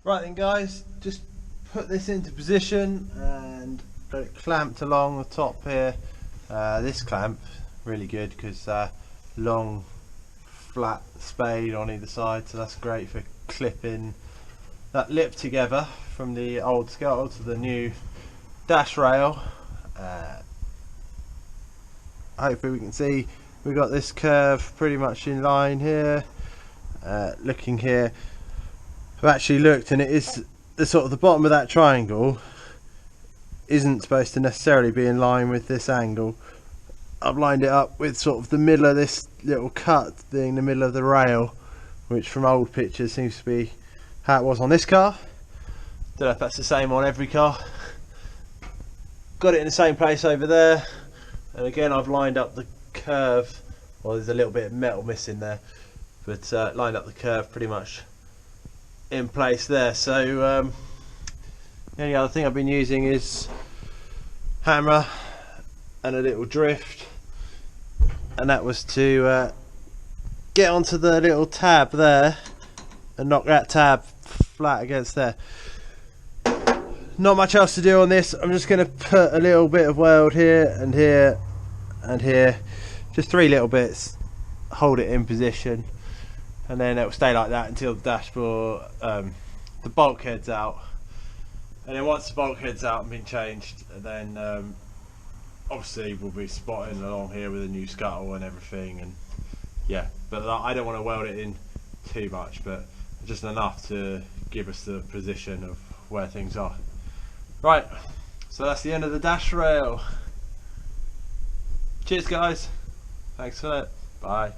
Right then guys, just put this into position and got it clamped along the top here. This clamp, really good because long flat spade on either side, so that's great for clipping that lip together from the old scuttle to the new dash rail. Hopefully we can see we've got this curve pretty much in line here. Looking here, I've actually looked and it is the sort of the bottom of that triangle isn't supposed to necessarily be in line with this angle. I've lined it up with sort of the middle of this little cut being the middle of the rail, which from old pictures seems to be how it was on this car. Don't know if that's the same on every car. Got it in the same place over there, and again I've lined up the curve. Well, there's a little bit of metal missing there, but lined up the curve pretty much in place there. So the only other thing I've been using is hammer and a little drift, and that was to get onto the little tab there and knock that tab flat against there. Not much else to do on this. I'm just going to put a little bit of weld here and here and here, just 3 little bits, hold it in position, and then it will stay like that until the dashboard, the bulkhead's out. And then once the bulkhead's out and been changed, then obviously we'll be spotting along here with a new scuttle and everything, and yeah, but I don't want to weld it in too much, but just enough to give us the position of where things are. Right, so that's the end of the dash rail. Cheers guys, thanks for that, bye.